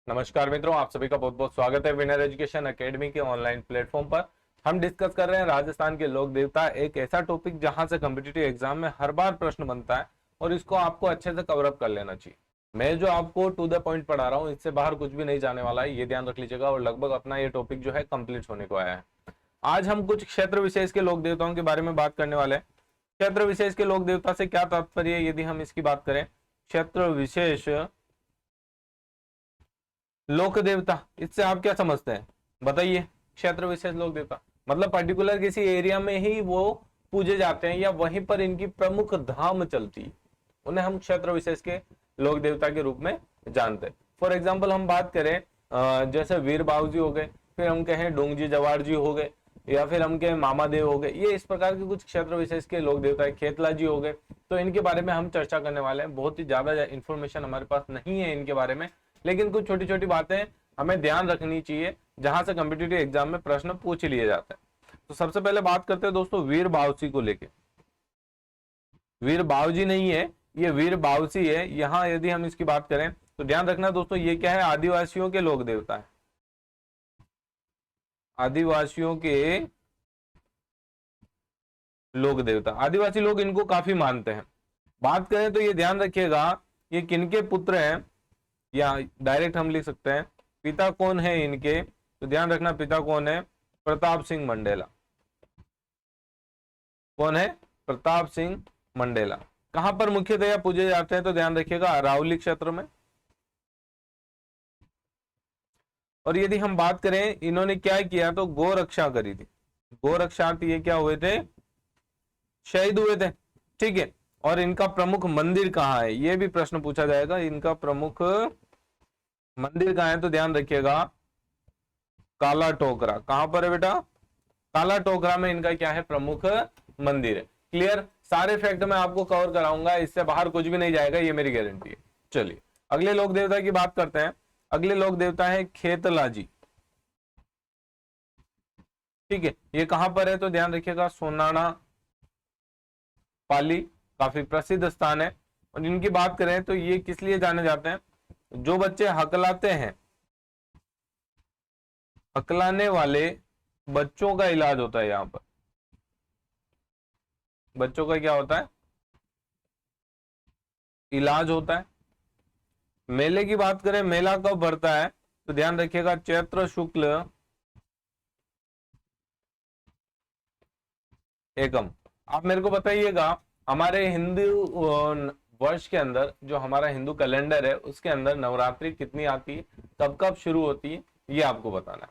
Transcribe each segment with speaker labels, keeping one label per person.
Speaker 1: नमस्कार मित्रों, आप सभी का बहुत बहुत स्वागत है विनर एजुकेशन एकेडमी के ऑनलाइन प्लेटफॉर्म पर। हम डिस्कस कर रहे हैं राजस्थान के लोक देवता, एक ऐसा टॉपिक जहां से कॉम्पिटिटिव एग्जाम में हर बार प्रश्न बनता है और इसको आपको अच्छे से कवर अप कर लेना चाहिए। मैं जो आपको टू द पॉइंट पढ़ा रहा हूँ, इससे बाहर कुछ भी नहीं जाने वाला है, ये ध्यान रख लीजिएगा। और लगभग अपना ये टॉपिक जो है कंप्लीट होने को आया है। आज हम कुछ क्षेत्र विशेष के लोक देवताओं के बारे में बात करने वाले हैं। क्षेत्र विशेष के लोक देवता से क्या तात्पर्य है, यदि हम इसकी बात करें, क्षेत्र विशेष लोक देवता, इससे आप क्या समझते हैं बताइए। क्षेत्र विशेष लोक देवता मतलब पर्टिकुलर किसी एरिया में ही वो पूजे जाते हैं या वहीं पर इनकी प्रमुख धाम चलती है, उन्हें हम क्षेत्र विशेष के लोक देवता के रूप में जानते हैं। फॉर एग्जाम्पल हम बात करें जैसे वीर बाबू जी हो गए, फिर हम कहें डोंगजी जवार जी हो गए, या फिर हम कहें मामा देव हो गए, ये इस प्रकार के कुछ क्षेत्र विशेष के लोक देवता है। खेतला जी हो गए, तो इनके बारे में हम चर्चा करने वाले हैं। बहुत ही ज्यादा इंफॉर्मेशन हमारे पास नहीं है इनके बारे में, लेकिन कुछ छोटी छोटी बातें हमें ध्यान रखनी चाहिए जहां से कॉम्पिटिटिव एग्जाम में प्रश्न पूछ लिए जाते हैं। तो सबसे पहले बात करते हैं दोस्तों वीर बावसी को लेके। वीर बावजी नहीं है, ये वीर बावसी है। यहां यदि हम इसकी बात करें तो ध्यान रखना दोस्तों, ये क्या है, आदिवासियों के लोक देवता है। आदिवासियों के लोक देवता, आदिवासी लोग इनको काफी मानते हैं। बात करें तो ये ध्यान रखिएगा, ये किनके पुत्र हैं, या डायरेक्ट हम लिख सकते हैं पिता कौन है इनके। तो ध्यान रखना पिता कौन है, प्रताप सिंह मंडेला। कौन है, प्रताप सिंह मंडेला। कहां पर मुख्यतया पूजे जाते हैं, तो ध्यान रखिएगा अरावली क्षेत्र में। और यदि हम बात करें इन्होंने क्या किया, तो गौ रक्षा करी थी। गौ रक्षार्थी ये क्या हुए थे, शहीद हुए थे। ठीक है। और इनका प्रमुख मंदिर कहाँ है, ये भी प्रश्न पूछा जाएगा। इनका प्रमुख मंदिर कहाँ है, तो ध्यान रखिएगा काला टोकरा। कहां पर है बेटा, काला टोकरा में इनका क्या है, प्रमुख मंदिर है। क्लियर, सारे फैक्ट मैं आपको कवर कराऊंगा, इससे बाहर कुछ भी नहीं जाएगा, ये मेरी गारंटी है। चलिए अगले लोक देवता की बात करते हैं। अगले लोक देवता है खेतला जी। ठीक है, ये कहां पर है, तो ध्यान रखिएगा सोनाना पाली, काफी प्रसिद्ध स्थान है। और इनकी बात करें तो ये किस लिए जाने जाते हैं, जो बच्चे हकलाते हैं, हकलाने वाले बच्चों का इलाज होता है। यहां पर बच्चों का क्या होता है, इलाज होता है। मेले की बात करें, मेला कब भरता है, तो ध्यान रखिएगा चैत्र शुक्ल एकम। आप मेरे को बताइएगा, हमारे हिंदू वर्ष के अंदर, जो हमारा हिंदू कैलेंडर है, उसके अंदर नवरात्रि कितनी आती है, कब कब शुरू होती है, ये आपको बताना है।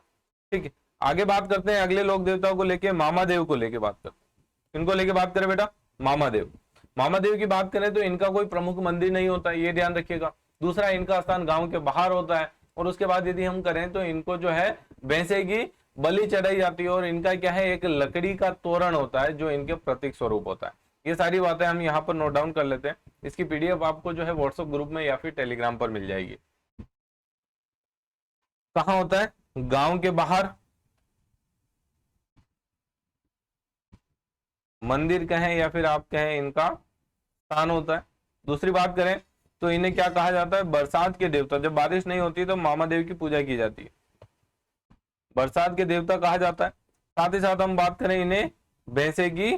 Speaker 1: ठीक है, आगे बात करते हैं अगले लोक देवताओं को लेके, मामा देव को लेके बात करते हैं। इनको लेके बात करें बेटा, मामा देव। मामा देव की बात करें तो इनका कोई प्रमुख मंदिर नहीं होता, ये ध्यान रखिएगा। दूसरा, इनका स्थान गांव के बाहर होता है। और उसके बाद यदि हम करें तो इनको जो है भैंसे की बलि चढ़ाई जाती है। और इनका क्या है, एक लकड़ी का तोरण होता है जो इनके प्रतीक स्वरूप होता है। ये सारी बातें हम यहाँ पर नोट डाउन कर लेते हैं। इसकी पीडीएफ आपको जो है व्हाट्सएप ग्रुप में या फिर टेलीग्राम पर मिल जाएगी। कहाँ होता है, गांव के बाहर। मंदिर कहें या फिर आप कहें इनका स्थान होता है। दूसरी बात करें तो इन्हें क्या कहा जाता है, बरसात के देवता। जब बारिश नहीं होती तो मामा देव की पूजा की जाती है, बरसात के देवता कहा जाता है। साथ ही साथ हम बात करें, इन्हें भैंसे की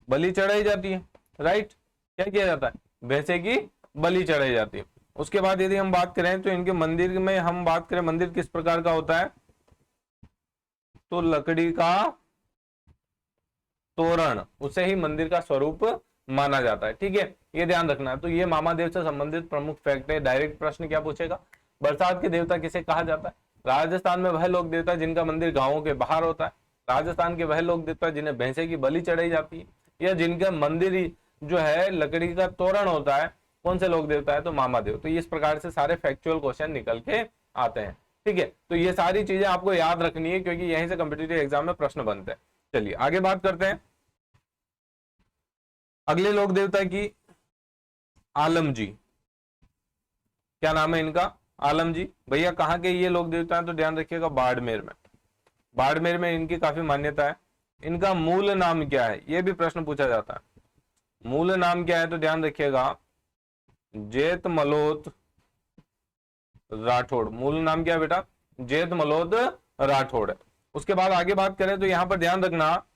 Speaker 1: बलि चढ़ाई जाती है। राइट, क्या किया जाता है, भैंसे की बलि चढ़ाई जाती है। उसके बाद यदि हम बात करें तो इनके मंदिर में हम बात करें, मंदिर किस प्रकार का होता है, तो लकड़ी का तोरण, उसे ही मंदिर का स्वरूप माना जाता है। ठीक है, ये ध्यान रखना है। तो ये मामा देव से संबंधित प्रमुख फैक्ट है। डायरेक्ट प्रश्न क्या पूछेगा, बरसात के देवता किसे कहा जाता है, राजस्थान में वह लोक देवता जिनका मंदिर गांवों के बाहर होता है। राजस्थान के वह लोक देवता जिन्हें भैंसे की बलि चढ़ाई जाती है, या जिनका मंदिर जो है लकड़ी का तोरण होता है। कौन से लोक देवता है, तो मामा देव। तो इस प्रकार से सारे फैक्चुअल क्वेश्चन निकल के आते हैं। ठीक है, तो ये सारी चीजें आपको याद रखनी है, क्योंकि यहीं से कॉम्पिटिटिव एग्जाम में प्रश्न बनते हैं। चलिए आगे बात करते हैं अगले लोक देवता की, आलम जी। क्या नाम है इनका, आलम जी। भैया कहाँ के ये लोक देवता हैं, तो ध्यान रखिएगा बाड़मेर में। बाड़मेर में इनकी काफी मान्यता है। इनका मूल नाम क्या है, ये भी प्रश्न पूछा जाता है। मूल नाम क्या है, तो ध्यान रखिएगा जेत मलोत राठौड़, मूल नाम क्या है बेटा? जेत मलोत राठौड़ है। उसके बाद आगे बात करें तो यहां पर ध्यान रखना,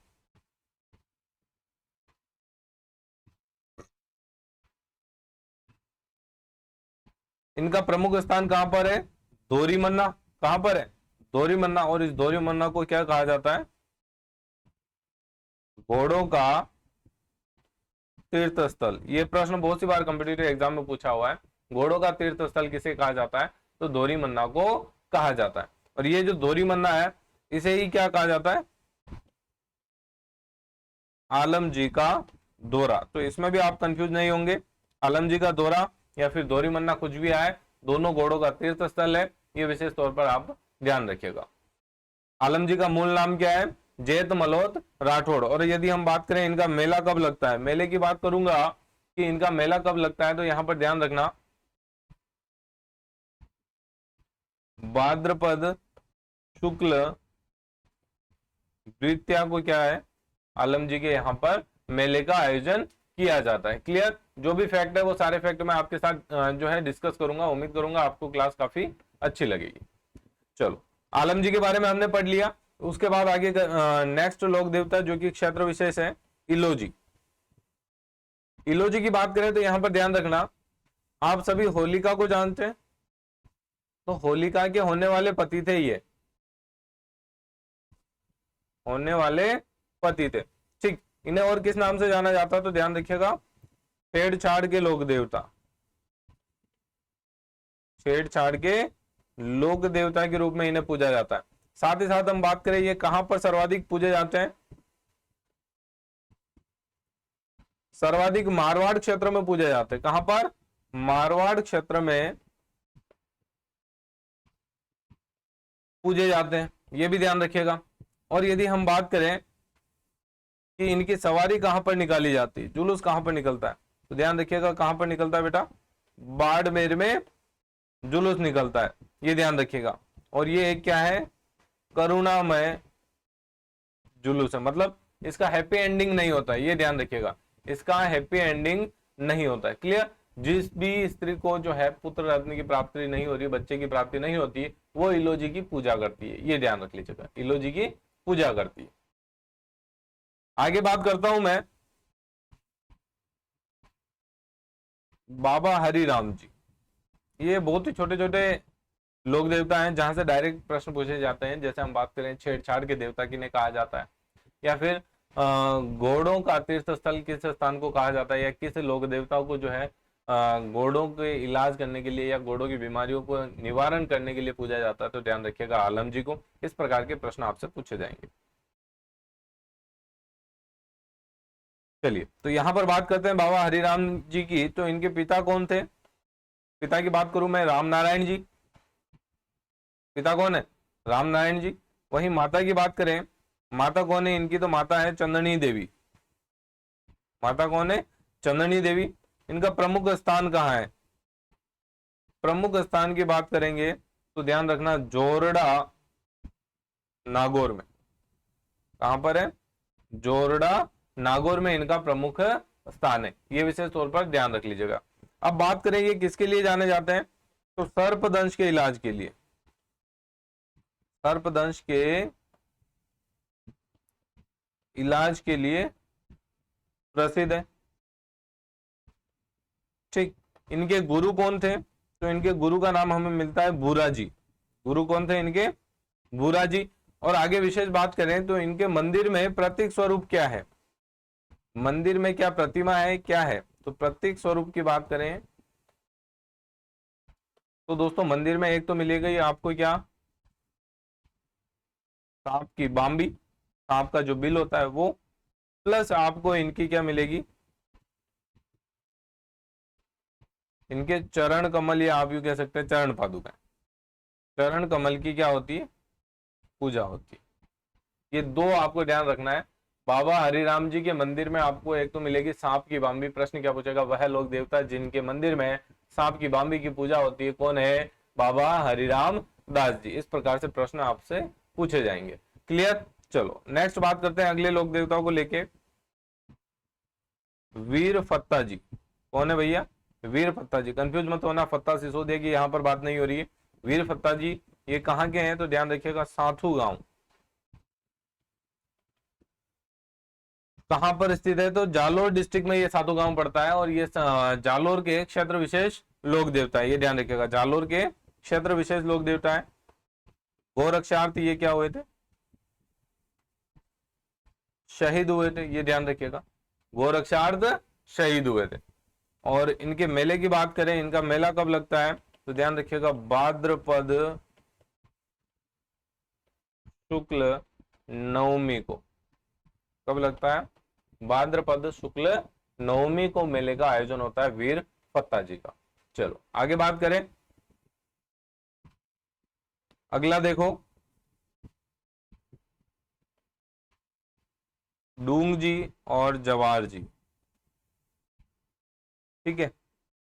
Speaker 1: इनका प्रमुख स्थान कहां पर है? दोरीमन्ना। कहां पर है? दोरीमन्ना। और इस दोरीमन्ना को क्या कहा जाता है? घोड़ों का तीर्थ स्थल। ये प्रश्न बहुत सी बार कॉम्पिटिटिव एग्जाम में पूछा हुआ है। घोड़ों का तीर्थ स्थल किसे कहा जाता है? तो दोरीमन्ना को कहा जाता है। और ये जो दोरीमन्ना है इसे ही क्या कहा जाता है? आलम जी का दौरा। तो इसमें भी आप कंफ्यूज नहीं होंगे, आलम जी का दौरा या फिर दोरीमन्ना, कुछ भी आए, दोनों घोड़ों का तीर्थ स्थल है। ये विशेष तौर पर आप ध्यान रखिएगा। आलम जी का मूल नाम क्या है? जेत मलोत राठौड़। और यदि हम बात करें इनका मेला कब लगता है, मेले की बात करूंगा कि इनका मेला कब लगता है, तो यहां पर ध्यान रखना, भाद्रपद शुक्ल द्वितीया को क्या है? आलम जी के यहाँ पर मेले का आयोजन किया जाता है। क्लियर? जो भी फैक्ट है वो सारे फैक्ट मैं आपके साथ जो है डिस्कस करूंगा। उम्मीद करूंगा आपको क्लास काफी अच्छी लगेगी। चलो, आलम जी के बारे में हमने पढ़ लिया। उसके बाद आगे नेक्स्ट लोक देवता जो कि क्षेत्र विशेष है, इलोजी। इलोजी की बात करें तो यहां पर ध्यान रखना, आप सभी होलिका को जानते हैं, तो होलिका के होने वाले पति थे, ये होने वाले पति थे। ठीक, इन्हें और किस नाम से जाना जाता है तो ध्यान रखिएगा, छेड़छाड़ के लोक देवता। छेड़छाड़ के लोक देवता के रूप में इन्हें पूजा जाता है। साथ ही साथ हम बात करें ये कहां पर सर्वाधिक पूजे जाते हैं? सर्वाधिक मारवाड़ क्षेत्र में पूजे जाते हैं। कहां पर? मारवाड़ क्षेत्र में पूजे जाते हैं, ये भी ध्यान रखिएगा। और यदि हम बात करें कि इनकी सवारी कहां पर निकाली जाती है, जुलूस कहां पर निकलता है, तो ध्यान रखिएगा कहां पर निकलता है बेटा? बाड़मेर में जुलूस निकलता है, ये ध्यान रखिएगा। और ये एक क्या है? करुणामय जुलूस है, मतलब इसका हैप्पी एंडिंग नहीं होता है, ये ध्यान रखिएगा, इसका हैप्पी एंडिंग नहीं होता है। क्लियर? जिस भी स्त्री को जो है पुत्र रत्न की प्राप्ति नहीं हो रही, बच्चे की प्राप्ति नहीं होती, वो इलोजी की पूजा करती है, ये ध्यान रख लीजिएगा, इलोजी की पूजा करती है। आगे बात करता हूं मैं बाबा हरिराम जी। ये बहुत ही छोटे छोटे लोक देवता हैं जहां से डायरेक्ट प्रश्न पूछे जाते हैं। जैसे हम बात करें छेड़छाड़ के देवता किन्हें कहा जाता है, या फिर घोड़ों का तीर्थ स्थल किस स्थान को कहा जाता है, या किस लोक देवताओं को जो है घोड़ों के इलाज करने के लिए या घोड़ों की बीमारियों को निवारण करने के लिए पूजा जाता है, तो ध्यान रखिएगा आलम जी को। इस प्रकार के प्रश्न आपसे पूछे जाएंगे। चलिए, तो यहां पर बात करते हैं बाबा हरिराम जी की। तो इनके पिता कौन थे? पिता की बात करूं मैं, राम नारायण जी। पिता कौन है? राम नारायण जी। वहीं माता की बात करें, माता कौन है इनकी? तो माता है चंदनी देवी। माता कौन है? चंदनी देवी। इनका प्रमुख स्थान कहाँ है? प्रमुख स्थान की बात करेंगे तो ध्यान रखना, जोरडा नागौर में। कहां पर है? जोरडा नागौर में इनका प्रमुख स्थान है, ये विशेष तौर पर ध्यान रख लीजिएगा। अब बात करें ये किसके लिए जाने जाते हैं, तो सर्पदंश के इलाज के लिए। सर्पदंश के इलाज के लिए प्रसिद्ध है। ठीक, इनके गुरु कौन थे? तो इनके गुरु का नाम हमें मिलता है भूरा जी। गुरु कौन थे इनके? भूरा जी। और आगे विशेष बात करें तो इनके मंदिर में प्रतीक स्वरूप क्या है? मंदिर में क्या प्रतिमा है, क्या है? तो प्रतीक स्वरूप की बात करें तो दोस्तों मंदिर में एक तो मिलेगा ये आपको क्या? सांप की बाम्बी, सांप का जो बिल होता है वो, प्लस आपको इनकी क्या मिलेगी? इनके चरण कमल, या आप यूं कह सकते हैं चरण पादुका। चरण कमल की क्या होती है? पूजा होती है। ये दो आपको ध्यान रखना है। बाबा हरिराम जी के मंदिर में आपको एक तो मिलेगी सांप की बाम्बी। प्रश्न क्या पूछेगा? वह लोक देवता जिनके मंदिर में सांप की बाम्बी की पूजा होती है कौन है? बाबा हरिराम दास जी। इस प्रकार से प्रश्न आपसे पूछे जाएंगे। क्लियर? चलो नेक्स्ट बात करते हैं अगले लोक देवताओं को लेके। वीर फत्ता जी कौन है भैया? वीर फत्ता जी, कंफ्यूज मत होना, फत्ता सिसोदिया की यहाँ पर बात नहीं हो रही है। वीर फत्ता जी ये कहाँ के हैं, तो ध्यान रखिएगा साथू गांव। कहां पर स्थित है, तो जालोर डिस्ट्रिक्ट में ये साधु गांव पड़ता है, और ये जालोर के क्षेत्र विशेष लोक देवता है, ये ध्यान रखिएगा, जालोर के क्षेत्र विशेष लोक देवता है। गोरक्षार्थ ये क्या हुए थे, शहीद हुए थे, ये ध्यान रखिएगा, गोरक्षार्थ शहीद हुए थे। और इनके मेले की बात करें, इनका मेला कब लगता है, तो ध्यान रखिएगा भाद्रपद शुक्ल नवमी को। कब लगता है, भाद्रपद शुक्ल नवमी को मेले का आयोजन होता है वीर फत्ता जी का। चलो आगे बात करें, अगला देखो, डूंग जी और जवार जी, ठीक है,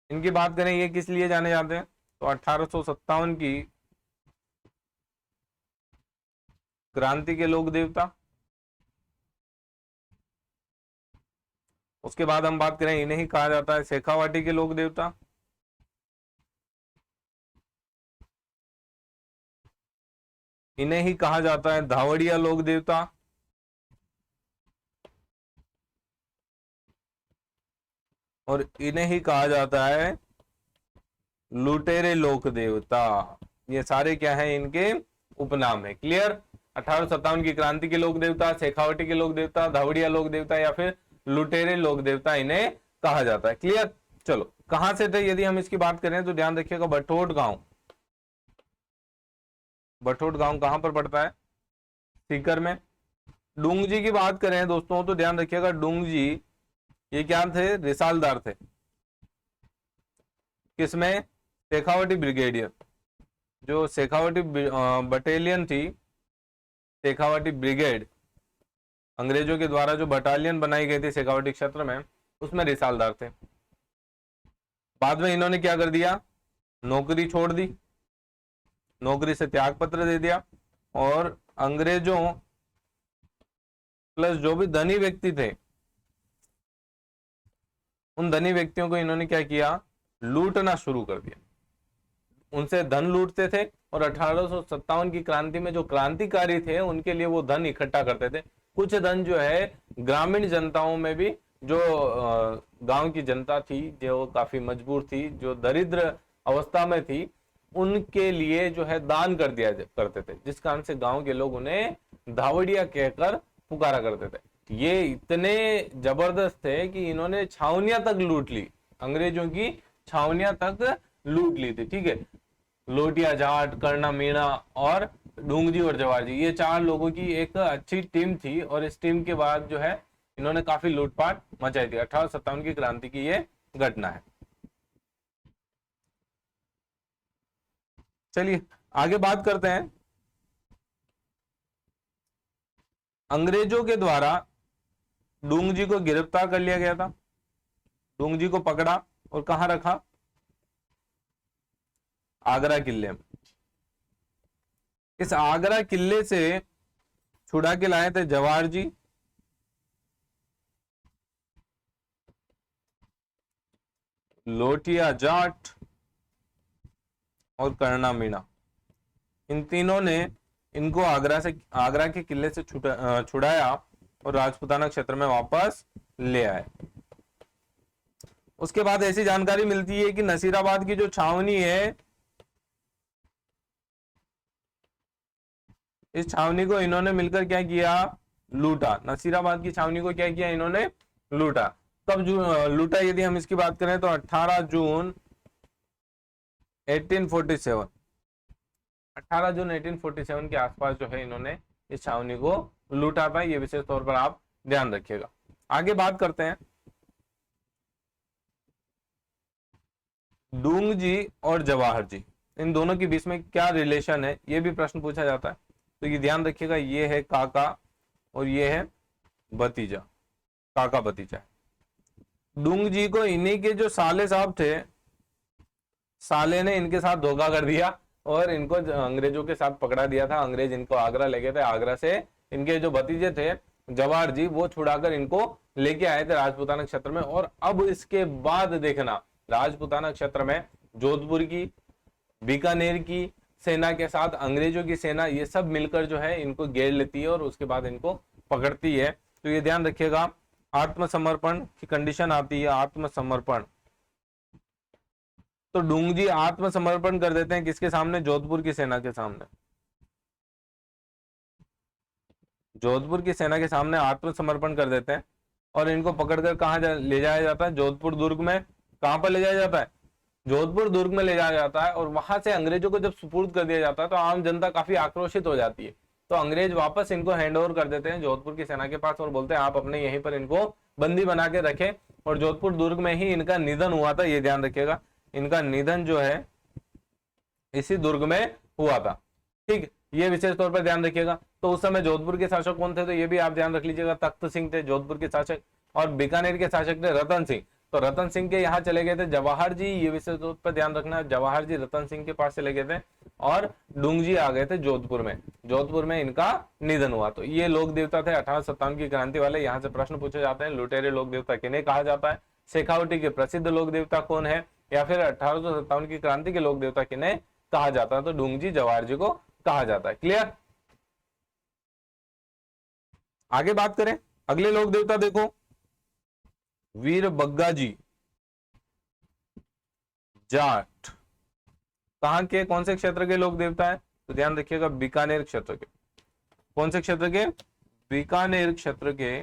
Speaker 1: इनकी बात करें, ये किस लिए जाने जाते हैं, तो 1857 की क्रांति के लोक देवता। उसके बाद हम बात करें, इन्हें ही कहा जाता है शेखावाटी के लोक देवता। इन्हें ही कहा जाता है धावड़िया लोक देवता। और इन्हें ही कहा जाता है लुटेरे लोक देवता। ये सारे क्या है, इनके उपनाम है। क्लियर, 1857 की क्रांति के लोक देवता, शेखावटी के लोक देवता, धावड़िया लोक देवता या फिर लुटेरे लोक देवता इन्हें कहा जाता है। क्लियर, चलो कहां से थे, यदि हम इसकी बात करें तो ध्यान रखिएगा बठोट गांव। बठोट गांव कहां पर पड़ता है, सीकर में। डूंग जी की बात करें दोस्तों, तो ध्यान रखिएगा डूंग जी ये क्या थे, रिसालदार थे, किसमें, शेखावटी ब्रिगेडियर। जो शेखावटी बटालियन थी, शेखावटी ब्रिगेड, अंग्रेजों के द्वारा जो बटालियन बनाई गई थी शेखावटी क्षेत्र में, उसमें रिसालदार थे। बाद में इन्होंने क्या कर दिया, नौकरी छोड़ दी, नौकरी से त्याग पत्र दे दिया, और अंग्रेजों प्लस जो भी धनी व्यक्ति थे, उन धनी व्यक्तियों को इन्होंने क्या किया, लूटना शुरू कर दिया, उनसे धन लूटते थे। और 1857 की क्रांति में जो क्रांतिकारी थे उनके लिए वो धन इकट्ठा करते थे। कुछ धन जो है ग्रामीण जनताओं में भी, जो गांव की जनता थी, जो काफी मजबूर थी, जो दरिद्र अवस्था में थी, उनके लिए जो है दान कर दिया करते थे, जिस कारण से गांव के लोग उन्हें धावड़िया कहकर पुकारा करते थे। ये इतने जबरदस्त थे कि इन्होंने छावनियां तक लूट ली, अंग्रेजों की छावनियां तक लूट ली थी। ठीक है, लोटिया जाट, कर्णा मीणा और डूंग जी और जवार जी, ये चार लोगों की एक अच्छी टीम थी, और इस टीम के बाद जो है इन्होंने काफी लूटपाट मचाई थी। 1857 की क्रांति की ये घटना है। चलिए आगे बात करते हैं। अंग्रेजों के द्वारा डूंग जी को गिरफ्तार कर लिया गया था, डूंग जी को पकड़ा और कहां रखा, आगरा किले में। इस आगरा किले से छुड़ा के लाए थे जवाहर जी, लोटिया जाट और कर्णा मीणा। इन तीनों ने इनको आगरा के किले से छुड़ाया और राजपूताना क्षेत्र में वापस ले आए। उसके बाद ऐसी जानकारी मिलती है कि नसीराबाद की जो छावनी है, इस छावनी को इन्होंने मिलकर क्या किया, लूटा। नसीराबाद की छावनी को क्या किया, इन्होंने लूटा। कब लूटा, यदि हम इसकी बात करें तो 18 जून 1847, 18 जून 1847 के आसपास जो है इन्होंने इस छावनी को लूटा था। ये विशेष तौर पर आप ध्यान रखिएगा। आगे बात करते हैं, डूंग जी और जवाहर जी, इन दोनों के बीच में क्या रिलेशन है, ये भी प्रश्न पूछा जाता है। तो ये ध्यान रखिएगा, ये है काका और ये है भतीजा, काका भतीजा। डूंग जी को इन्हीं के जो साले साहब थे, साले ने इनके साथ धोखा कर दिया और इनको अंग्रेजों के साथ पकड़ा दिया था। अंग्रेज इनको आगरा ले गए थे, आगरा से इनके जो भतीजे थे जवाहर जी, वो छुड़ाकर इनको लेके आए थे राजपूताना क्षेत्र में। और अब इसके बाद देखना, राजपुताना क्षेत्र में जोधपुर की, बीकानेर की सेना के साथ अंग्रेजों की सेना, ये सब मिलकर जो है इनको घेर लेती है और उसके बाद इनको पकड़ती है। तो ये ध्यान रखिएगा, आत्मसमर्पण की कंडीशन आती है, आत्मसमर्पण। तो डूंगजी आत्मसमर्पण कर देते हैं किसके सामने? जोधपुर की सेना के सामने। जोधपुर की सेना के सामने आत्मसमर्पण कर देते हैं और इनको पकड़कर कहां ले जाया जाता है? जोधपुर दुर्ग में। कहां पर ले जाया जाता है? जोधपुर दुर्ग में ले जाया जाता है। और वहां से अंग्रेजों को जब सुपुर्द कर दिया जाता है तो आम जनता काफी आक्रोशित हो जाती है। तो अंग्रेज वापस इनको हैंड ओवर कर देते हैं जोधपुर की सेना के पास और बोलते हैं आप अपने यहीं पर इनको बंदी बना के रखें। और जोधपुर दुर्ग में ही इनका निधन हुआ था, ये ध्यान रखिएगा, इनका निधन जो है इसी दुर्ग में हुआ था। ठीक, ये विशेष तौर पर ध्यान रखिएगा। तो उस समय जोधपुर के शासक कौन थे? तो ये भी आप ध्यान रख लीजिएगा, तख्त सिंह थे जोधपुर के शासक, और बीकानेर के शासक थे रतन सिंह। तो रतन सिंह के यहाँ चले गए थे जवाहर जी, ये विशेष तौर पर ध्यान रखना, जवाहर जी रतन सिंह के पास चले गए थे और डूंगजी आ गए थे जोधपुर में। जोधपुर में इनका निधन हुआ। तो ये लोक देवता थे 1857 की क्रांति वाले। यहाँ से प्रश्न पूछे जाते हैं, लुटेरे लोक देवता किन्हें कहा जाता है? शेखावटी के प्रसिद्ध लोक देवता कौन है? या फिर 1857 की क्रांति के लोक देवता किन्हें कहा जाता है? तो डूंगजी जवाहर जी को कहा जाता है। क्लियर? आगे बात करें, अगले लोक देवता देखो, वीर बग्गा जी जाट। कहां के, कौन से क्षेत्र के लोक देवता है? तो ध्यान रखिएगा, बीकानेर क्षेत्र के। कौन से क्षेत्र के? बीकानेर क्षेत्र के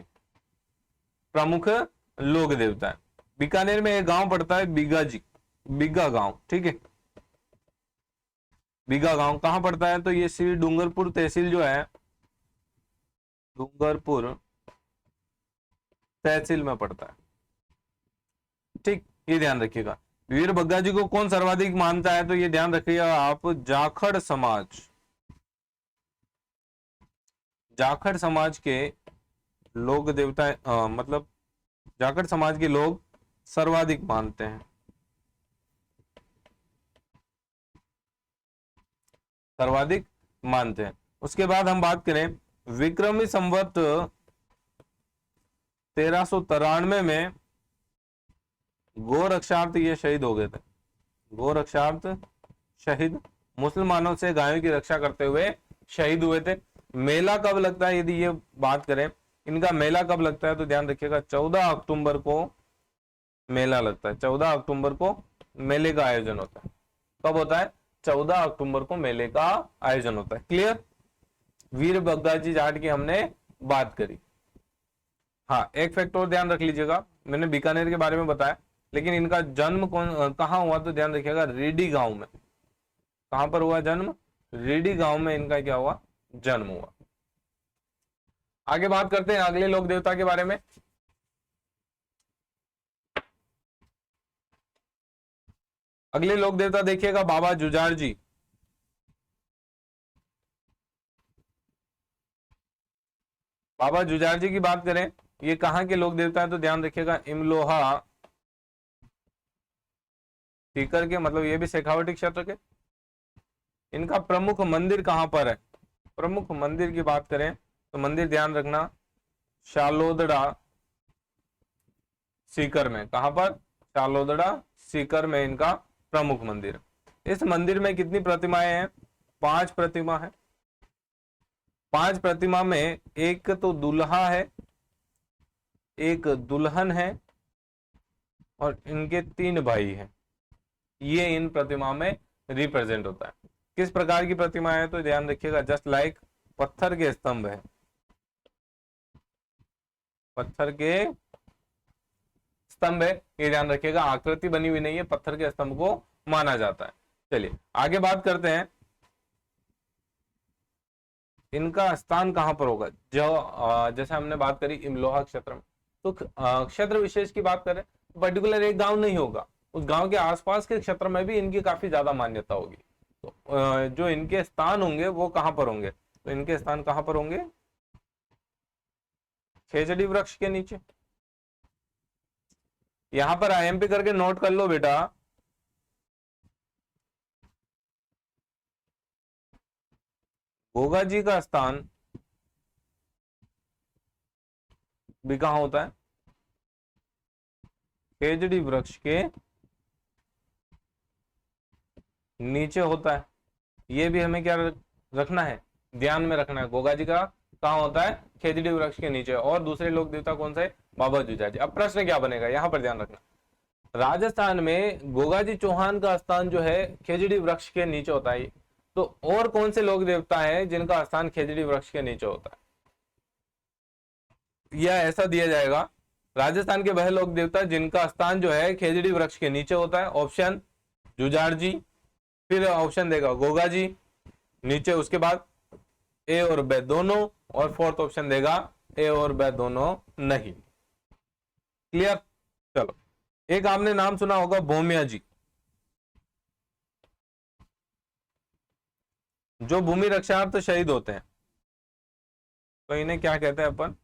Speaker 1: प्रमुख लोक देवता है। बीकानेर में एक गांव पड़ता है बीगा जी, बीगा गांव। ठीक है, बीगा गांव कहां पड़ता है? तो ये श्री डूंगरपुर तहसील जो है, डूंगरपुर तहसील में पड़ता है। ठीक, ये ध्यान रखिएगा। वीर बग्गा जी को कौन सर्वाधिक मानता है? तो ये ध्यान रखिएगा आप, जाखड़ समाज। जाखड़ समाज के लोक देवता मतलब जाखड़ समाज के लोग सर्वाधिक मानते हैं, सर्वाधिक मानते हैं। उसके बाद हम बात करें, विक्रमी संवत 1393 में गोरक्षार्थ ये शहीद हो गए थे। गोरक्षार्थ शहीद, मुसलमानों से गायों की रक्षा करते हुए शहीद हुए थे। मेला कब लगता है? यदि ये बात करें इनका मेला कब लगता है, तो ध्यान रखिएगा 14 अक्टूबर को मेला लगता है। 14 अक्टूबर को मेले का आयोजन होता है। कब होता है? 14 अक्टूबर को मेले का आयोजन होता है। क्लियर? वीर बग्गा जी जाट की हमने बात करी। हाँ, एक फैक्ट और ध्यान रख लीजिएगा, मैंने बीकानेर के बारे में बताया, लेकिन इनका जन्म कहां हुआ? तो ध्यान रखिएगा, रेडी गांव में। कहां पर हुआ जन्म? रेडी गांव में इनका क्या हुआ? जन्म हुआ। आगे बात करते हैं अगले लोक देवता के बारे में। अगले लोक देवता देखिएगा, बाबा जुझार जी। बाबा जुझार जी की बात करें, ये कहां के लोक देवता है? तो ध्यान रखिएगा, इमलोहा सीकर के, मतलब ये भी शेखावटी क्षेत्र के। इनका प्रमुख मंदिर कहां पर है? प्रमुख मंदिर की बात करें तो मंदिर ध्यान रखना, शालोदड़ा सीकर में। कहां पर? शालोदड़ा सीकर में इनका प्रमुख मंदिर। इस मंदिर में कितनी प्रतिमाएं हैं? 5 प्रतिमा है। 5 प्रतिमा में एक तो दूल्हा है, एक दुल्हन है और इनके 3 भाई हैं। ये इन प्रतिमा में रिप्रेजेंट होता है। किस प्रकार की प्रतिमा है? तो ध्यान रखिएगा, जस्ट लाइक पत्थर के स्तंभ है। पत्थर के स्तंभ है, ये ध्यान रखिएगा, आकृति बनी हुई नहीं है, पत्थर के स्तंभ को माना जाता है। चलिए आगे बात करते हैं, इनका स्थान कहां पर होगा? जो जैसे हमने बात करी इमलोहा क्षेत्र में, तो क्षेत्र विशेष की बात करें, पर्टिकुलर एक गांव नहीं होगा, उस गांव के आसपास के क्षेत्र में भी इनकी काफी ज्यादा मान्यता होगी। तो जो इनके स्थान होंगे वो कहां पर होंगे? तो इनके स्थान कहां पर होंगे? खेजड़ी वृक्ष के नीचे। यहां पर आईएमपी करके नोट कर लो बेटा, गोगा जी का स्थान भी कहां होता है? खेजड़ी वृक्ष के नीचे होता है, ये भी हमें क्या रखना है, ध्यान में रखना है। गोगा जी का कहाँ होता है, खेजड़ी वृक्ष के नीचे। और दूसरे लोक देवता कौन से, बाबा जुजाजी। अब प्रश्न क्या बनेगा, यहाँ पर ध्यान रखना, राजस्थान में गोगाजी चौहान का स्थान जो है खेजड़ी वृक्ष के नीचे होता है, तो और कौन से लोक देवता है जिनका स्थान खेजड़ी वृक्ष के नीचे होता है, या ऐसा दिया जाएगा, राजस्थान के वह लोक देवता जिनका स्थान जो है खेजड़ी वृक्ष के नीचे होता है। ऑप्शन जुजाड़ जी, फिर ऑप्शन देगा गोगा जी नीचे, उसके बाद ए और बे दोनों, और फोर्थ ऑप्शन देगा ए और बे दोनों नहीं। क्लियर। चलो, एक आपने नाम सुना होगा भूमिया जी, जो भूमि रक्षार्थ शहीद होते हैं, तो इन्हें क्या कहते हैं अपन,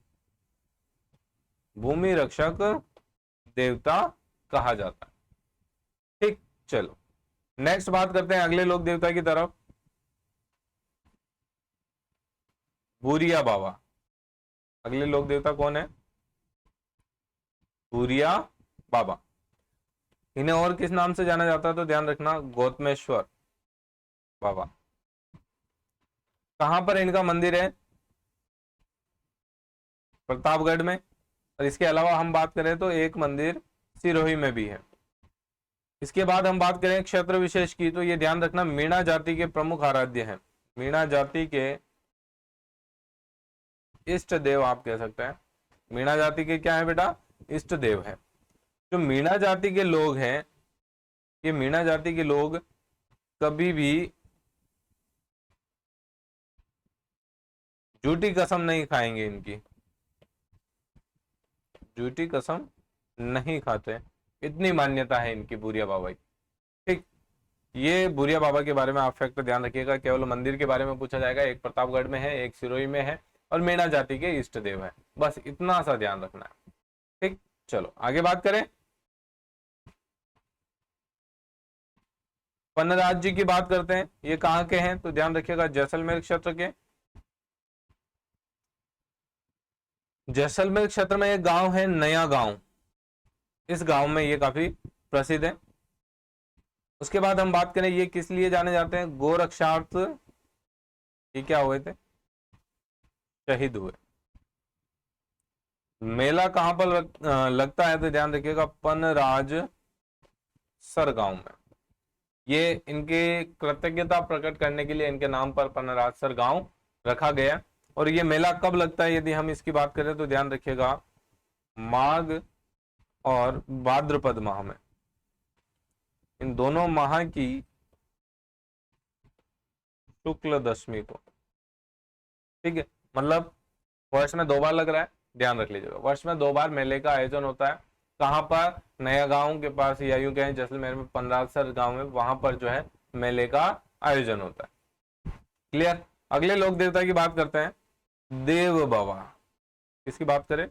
Speaker 1: भूमि रक्षक देवता कहा जाता है। ठीक, चलो नेक्स्ट बात करते हैं अगले लोक देवता की तरफ, भूरिया बाबा। अगले लोक देवता कौन है, भूरिया बाबा। इन्हें और किस नाम से जाना जाता है, तो ध्यान रखना, गौतमेश्वर बाबा। कहां पर इनका मंदिर है, प्रतापगढ़ में। और इसके अलावा हम बात करें तो एक मंदिर सिरोही में भी है। इसके बाद हम बात करें क्षेत्र विशेष की, तो ये ध्यान रखना, मीणा जाति के प्रमुख आराध्य हैं। मीणा जाति के इष्ट देव आप कह सकते हैं। मीणा जाति के क्या है बेटा, इष्ट देव है। जो मीणा जाति के लोग हैं, ये मीणा जाति के लोग कभी भी झूठी कसम नहीं खाएंगे, इनकी झूठी कसम नहीं खाते, इतनी मान्यता है इनकी भूरिया बाबा की। ठीक, ये भूरिया बाबा के बारे में आप फैक्ट ध्यान रखिएगा। केवल मंदिर के बारे में पूछा जाएगा, एक प्रतापगढ़ में है, एक सिरोही में है, और मीणा जाति के इष्ट देव है, बस इतना सा ध्यान रखना है। ठीक, चलो आगे बात करें। पन्नराज जी की बात करते हैं, ये कहां के हैं, तो ध्यान रखिएगा जैसलमेर क्षेत्र के। जैसलमेर क्षेत्र में एक गांव है नया गांव, इस गांव में ये काफी प्रसिद्ध है। उसके बाद हम बात करें ये किस लिए जाने जाते हैं, गोरक्षार्थ ये क्या हुए थे, शहीद हुए। मेला कहां पर लगता है, तो ध्यान रखिएगा पनराज सर गांव में। ये इनके कृतज्ञता प्रकट करने के लिए इनके नाम पर पनराज सर गांव रखा गया। और ये मेला कब लगता है, यदि हम इसकी बात करें तो ध्यान रखिएगा माघ और भाद्रपद माह में, इन दोनों माह की शुक्ल दशमी को। ठीक है, मतलब वर्ष में 2 बार लग रहा है, ध्यान रख लीजिएगा। वर्ष में 2 बार मेले का आयोजन होता है। कहां पर, नया गांव के पास, या यूं कहें जैसलमेर में पनराजसर गांव में, वहां पर जो है मेले का आयोजन होता है। क्लियर। अगले लोक देवता की बात करते हैं, देव बाबा। किसकी बात करें,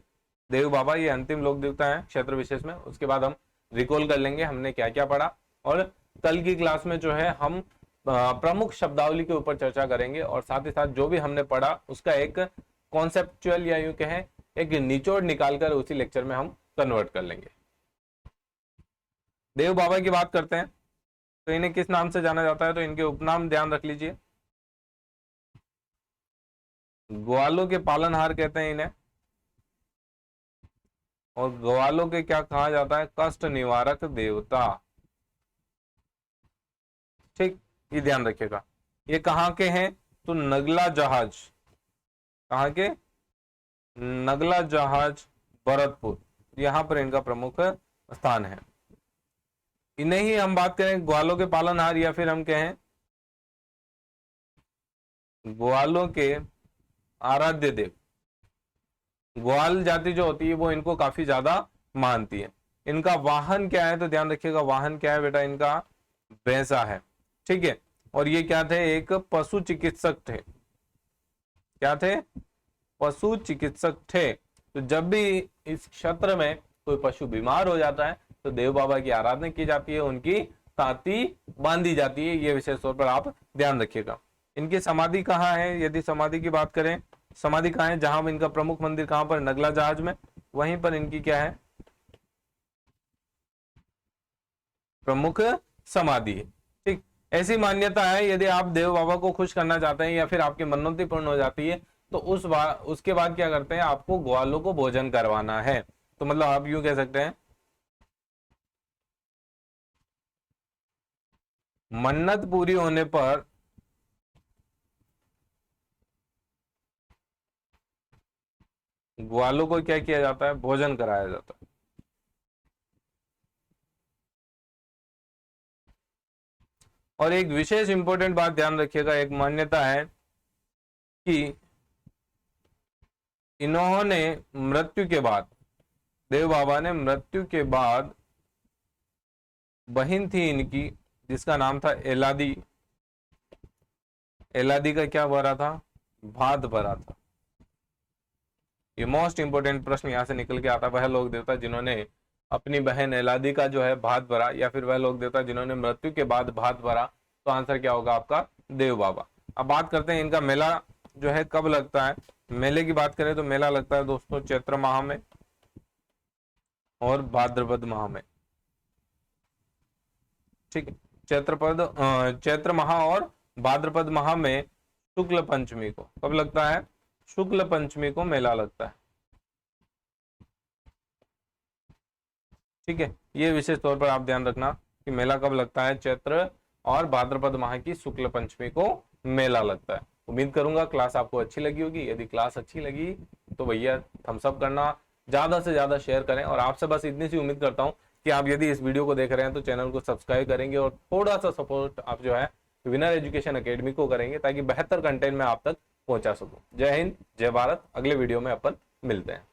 Speaker 1: देव बाबा। ये अंतिम लोक देवता है क्षेत्र विशेष में। उसके बाद हम रिकॉल कर लेंगे हमने क्या क्या पढ़ा, और कल की क्लास में जो है हम प्रमुख शब्दावली के ऊपर चर्चा करेंगे, और साथ ही साथ जो भी हमने पढ़ा उसका एक कॉन्सेप्चुअल या यूं कहें एक निचोड़ निकालकर उसी लेक्चर में हम कन्वर्ट कर लेंगे। देव बाबा की बात करते हैं, तो इन्हें किस नाम से जाना जाता है, तो इनके उपनाम ध्यान रख लीजिए। ग्वालों के पालनहार कहते हैं इन्हें, और ग्वालों के क्या कहा जाता है, कष्ट निवारक देवता। ठीक, ये ध्यान रखिएगा। ये कहां के हैं, तो नगला जहाज। कहां के, नगला जहाज भरतपुर, यहां पर इनका प्रमुख स्थान है। इन्हें ही हम बात करें ग्वालों के पालनहार, या फिर हम कहें ग्वालों के आराध्य देव। ग्वाल जाति जो होती है वो इनको काफी ज्यादा मानती है। इनका वाहन क्या है, तो ध्यान रखिएगा वाहन क्या है बेटा, इनका भैंसा है। ठीक है, और ये क्या थे, एक पशु चिकित्सक थे। क्या थे, पशु चिकित्सक थे। तो जब भी इस क्षेत्र में कोई पशु बीमार हो जाता है तो देव बाबा की आराधना की जाती है, उनकी ताती बांधी जाती है। ये विशेष तौर पर आप ध्यान रखिएगा। इनकी समाधि कहाँ है, यदि समाधि की बात करें, समाधि कहाँ है, जहां इनका प्रमुख मंदिर कहां पर, नगला जहाज में, वहीं पर इनकी क्या है, प्रमुख समाधि है। ठीक, ऐसी मान्यता है यदि आप देव बाबा को खुश करना चाहते हैं या फिर आपकी मनोती पूर्ण हो जाती है तो उसके बाद क्या करते हैं, आपको ग्वालों को भोजन करवाना है। तो मतलब आप यूं कह सकते हैं, मन्नत पूरी होने पर ग्वालों को क्या किया जाता है, भोजन कराया जाता है। और एक विशेष इंपॉर्टेंट बात ध्यान रखिएगा, एक मान्यता है कि इन्होंने मृत्यु के बाद, देव बाबा ने मृत्यु के बाद बहन थी इनकी जिसका नाम था एलादी, एलादी का क्या भरा था, भात भरा था। ये मोस्ट इंपोर्टेंट प्रश्न यहां से निकल के आता है, वह लोग देवता जिन्होंने अपनी बहन एलादी का जो है भात भरा, या फिर वह लोग देवता जिन्होंने मृत्यु के बाद भात भरा। तो आंसर क्या होगा आपका, देव बाबा। अब बात करते हैं इनका मेला जो है कब लगता है। मेले की बात करें तो मेला लगता है दोस्तों चैत्र माह में और भाद्रपद माह में। ठीक है, चैत्र माह और भाद्रपद माह में शुक्ल पंचमी को कब लगता है, शुक्ल पंचमी को मेला लगता है। ठीक है, ये विशेष तौर पर आप ध्यान रखना कि मेला कब लगता है, चैत्र और भाद्रपद माह की शुक्ल पंचमी को मेला लगता है। उम्मीद करूंगा क्लास आपको अच्छी लगी होगी। यदि क्लास अच्छी लगी तो भैया थम्स अप करना, ज्यादा से ज्यादा शेयर करें, और आपसे बस इतनी सी उम्मीद करता हूं कि आप यदि इस वीडियो को देख रहे हैं तो चैनल को सब्सक्राइब करेंगे और थोड़ा सा सपोर्ट आप जो है विनर एजुकेशन एकेडमी को करेंगे, ताकि बेहतर कंटेंट मैं आप तक पहुंचा सकूं। जय हिंद, जय भारत। अगले वीडियो में अपन मिलते हैं।